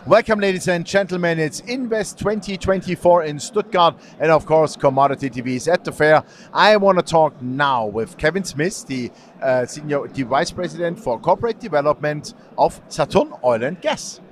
Welcome, ladies and gentlemen. It's Invest 2024 in Stuttgart, and of course, Commodity TV is at the fair. I want to talk now with Kevin Smith, the Vice President for Corporate Development of Saturn Oil and Gas.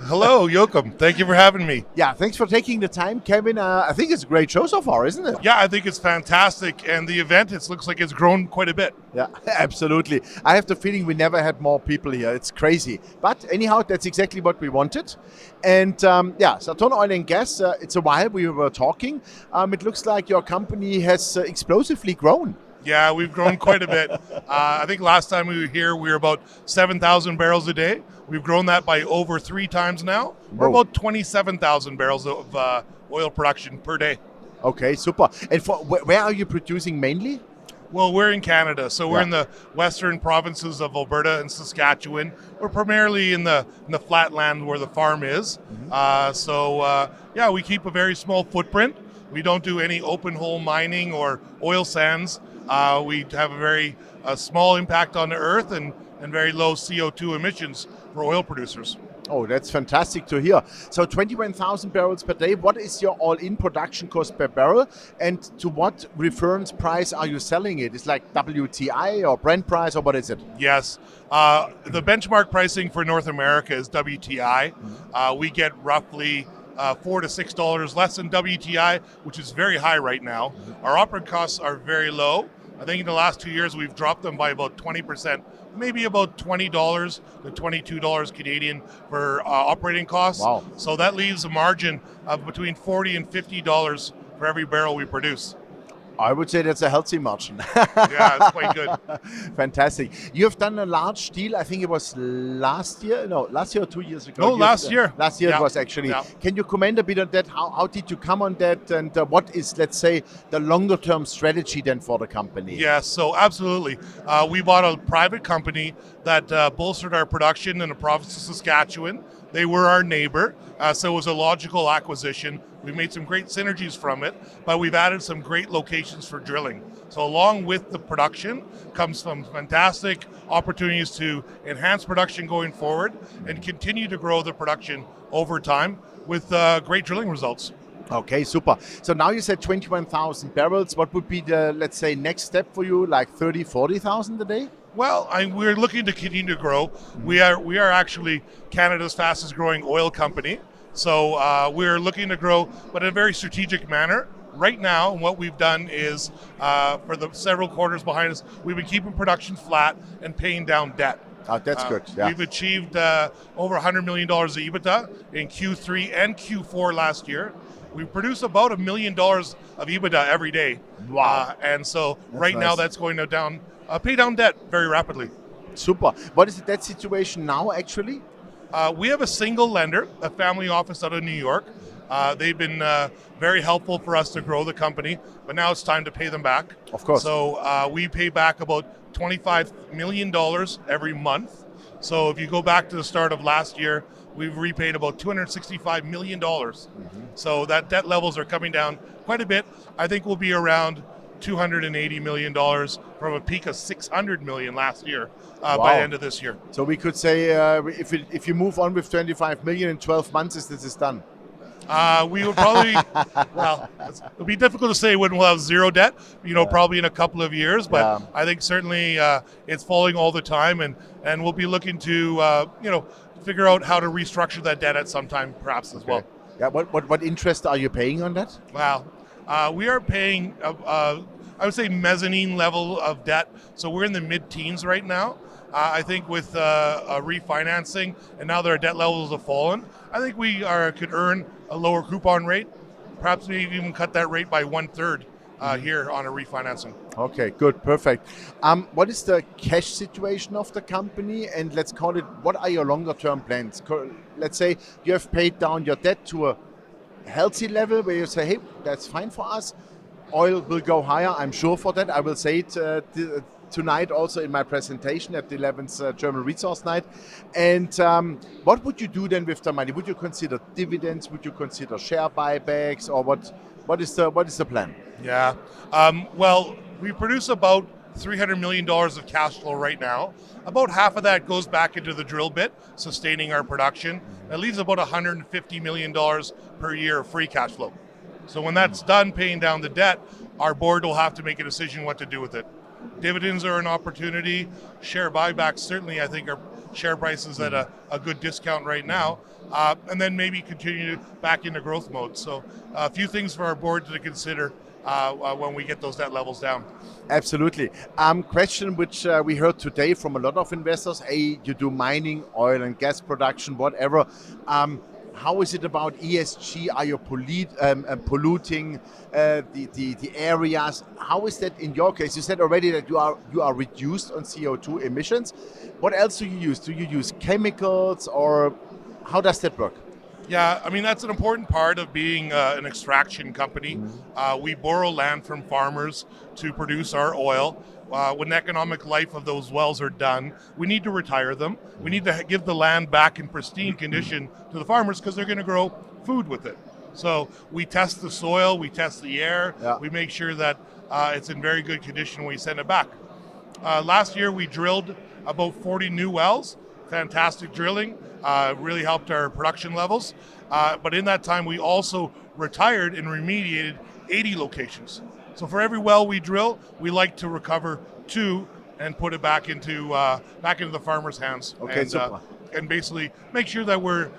Hello, Joachim. Thank you for having me. Yeah, thanks for taking the time, Kevin. I think it's a great show so far, isn't it? Yeah, I think it's fantastic, and the event, it looks like it's grown quite a bit. Yeah, absolutely. I have the feeling we never had more people here. It's crazy. But anyhow, that's exactly what we wanted. And Saturn Oil and Gas, it's a while we were talking. It looks like your company has explosively grown. Yeah, we've grown quite a bit. I think last time we were here, we were about 7,000 barrels a day. We've grown that by over 3 times now. We're about 27,000 barrels of oil production per day. Okay, super. And where are you producing mainly? Well, we're in Canada, so we're in the western provinces of Alberta and Saskatchewan. We're primarily in the flat land where the farm is. We keep a very small footprint. We don't do any open hole mining or oil sands. We have a very small impact on the earth and very low CO2 emissions for oil producers. Oh, that's fantastic to hear. So 21,000 barrels per day. What is your all-in production cost per barrel? And to what reference price are you selling it? It's like WTI or Brent price, or what is it? Yes. The benchmark pricing for North America is WTI. We get roughly $4 to $6 less than WTI, which is very high right now. Our operating costs are very low. I think in the last 2 years, we've dropped them by about 20%, maybe about $20 to $22 Canadian for operating costs. Wow. So that leaves a margin of between $40 and $50 for every barrel we produce. I would say that's a healthy margin. Yeah, it's quite good. Fantastic. You have done a large deal, I think it was last year or 2 years ago? No, last year. Last year it was actually. Yeah. Can you comment a bit on that? How did you come on that? And what is, let's say, the longer term strategy then for the company? Yeah, so absolutely. We bought a private company that bolstered our production in the province of Saskatchewan. They were our neighbor, so it was a logical acquisition. We made some great synergies from it, but we've added some great locations for drilling. So along with the production comes some fantastic opportunities to enhance production going forward and continue to grow the production over time with great drilling results. Okay, super. So now you said 21,000 barrels. What would be the, let's say, next step for you, like 30, 40,000 a day? Well, we're looking to continue to grow. We are actually Canada's fastest growing oil company. So we're looking to grow, but in a very strategic manner. Right now, what we've done is, for the several quarters behind us, we've been keeping production flat and paying down debt. Oh, that's good. Yeah. We've achieved over $100 million of EBITDA in Q3 and Q4 last year. We produce about $1 million of EBITDA every day. Wow. And so that's now that's going to pay down debt very rapidly. Super. What is that situation now, actually? We have a single lender, a family office out of New York. They've been very helpful for us to grow the company, but now it's time to pay them back. Of course. So we pay back about $25 million every month. So if you go back to the start of last year, we've repaid about $265 million. So that debt levels are coming down quite a bit. I think we'll be around $280 million from a peak of $600 million last year by the end of this year. So we could say if you move on with 25 million in 12 months, this is done. We would probably, it'll be difficult to say when we'll have zero debt, probably in a couple of years, but I think certainly it's falling all the time, and we'll be looking to, figure out how to restructure that debt at some time perhaps as well. Yeah. What interest are you paying on that? Wow. We are paying, I would say, mezzanine level of debt. So we're in the mid-teens right now. I think with refinancing, and now that our debt levels have fallen, I think we could earn a lower coupon rate. Perhaps maybe even cut that rate by 1/3 here on a refinancing. Okay, good, perfect. What is the cash situation of the company? And let's call it, what are your longer term plans? Let's say you have paid down your debt to a healthy level where you say, hey, that's fine for us. Oil will go higher, I'm sure for that. I will say it tonight also in my presentation at the 11th German Resource Night. And what would you do then with the money? Would you consider dividends? Would you consider share buybacks? Or what is the plan? Yeah, well, we produce about $300 million of cash flow right now. About half of that goes back into the drill bit, sustaining our production. that leaves about $150 million per year of free cash flow. So when that's done paying down the debt, our board will have to make a decision what to do with it. Dividends are an opportunity. Share buybacks, certainly I think our share price is at a good discount right now. And then maybe continue back into growth mode. So a few things for our board to consider when we get those debt levels down. Absolutely. Question which we heard today from a lot of investors. Hey, you do mining, oil and gas production, whatever. How is it about ESG? Are you polluting the areas? How is that in your case? You said already that you are reduced on CO2 emissions. What else do you use? Do you use chemicals, or how does that work? Yeah, I mean, that's an important part of being an extraction company. We borrow land from farmers to produce our oil. When the economic life of those wells are done, we need to retire them. We need to give the land back in pristine condition to the farmers because they're going to grow food with it. So we test the soil, we test the air, we make sure that it's in very good condition when we send it back. Last year we drilled about 40 new wells. Fantastic drilling, really helped our production levels. But in that time we also retired and remediated 80 locations. So for every well we drill, we like to recover 2 and put it back into the farmer's hands. Okay, and, super. And basically make sure that we're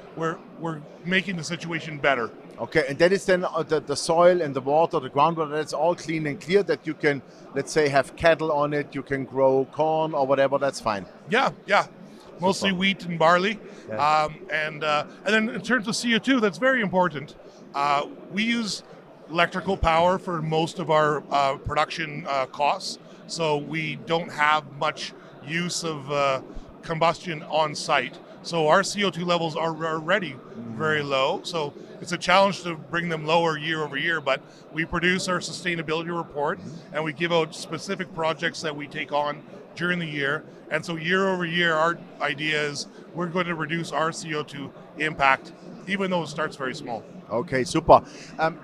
making the situation better. Okay, and that is then the soil and the water, the groundwater, that's all clean and clear that you can, let's say, have cattle on it, you can grow corn or whatever, that's fine. Yeah. Mostly Super. Wheat and barley. Yeah. And then in terms of CO2, that's very important. We use electrical power for most of our production costs, so we don't have much use of combustion on site. So our CO2 levels are already very low. So it's a challenge to bring them lower year over year, but we produce our sustainability report and we give out specific projects that we take on during the year. And so year over year, our idea is we're going to reduce our CO2 impact, even though it starts very small. Okay, super.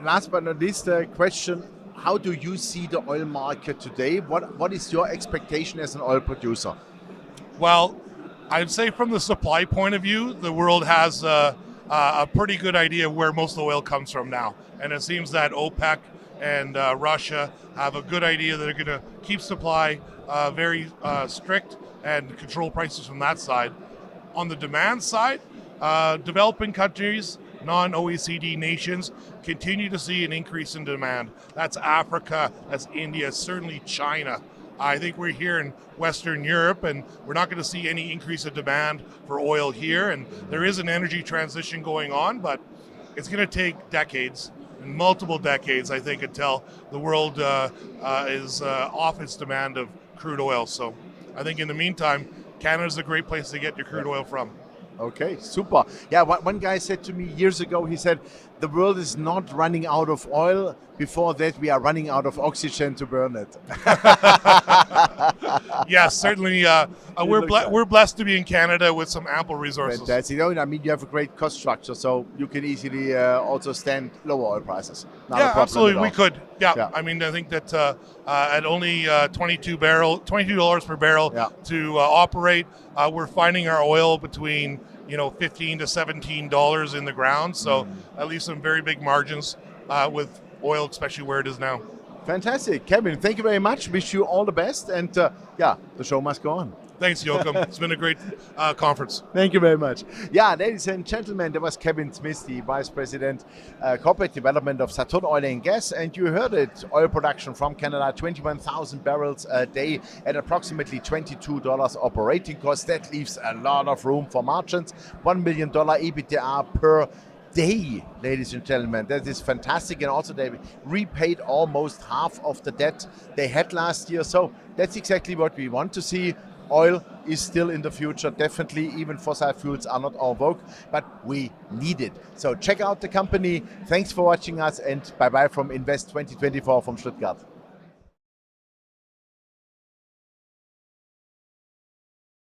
Last but not least, question, how do you see the oil market today? What is your expectation as an oil producer? Well, I'd say from the supply point of view, the world has a pretty good idea of where most of the oil comes from now. And it seems that OPEC and Russia have a good idea that they're going to keep supply very strict and control prices from that side. On the demand side, developing countries, non-OECD nations continue to see an increase in demand. That's Africa, that's India, certainly China. I think we're here in Western Europe and we're not going to see any increase of demand for oil here. And there is an energy transition going on, but it's going to take decades, multiple decades, I think, until the world is off its demand of crude oil. So I think in the meantime, Canada's a great place to get your crude oil from. Okay, super. Yeah, one guy said to me years ago, he said, the world is not running out of oil. Before that, we are running out of oxygen to burn it. Yes, certainly. We're blessed to be in Canada with some ample resources. Fantastic. You know, I mean, you have a great cost structure, so you can easily also stand lower oil prices. Not a problem absolutely, at we all. could. Yeah, I mean, I think that at only $22 per barrel to operate, we're finding our oil between $15 to $17 in the ground. So at least some very big margins with oil, especially where it is now. Fantastic. Kevin, thank you very much. Wish you all the best. And the show must go on. Thanks, Joachim. It's been a great conference. Thank you very much. Yeah, ladies and gentlemen, that was Kevin Smith, the Vice President, Corporate Development of Saturn Oil Gas. And you heard it, oil production from Canada, 21,000 barrels a day at approximately $22 operating cost. That leaves a lot of room for margins. $1 million EBITDA per day, ladies and gentlemen. That is fantastic. And also they repaid almost half of the debt they had last year. So that's exactly what we want to see. Oil is still in the future, definitely. Even fossil fuels are not en vogue, but we need it. So check out the company. Thanks for watching us, and bye-bye from Invest 2024 from Stuttgart.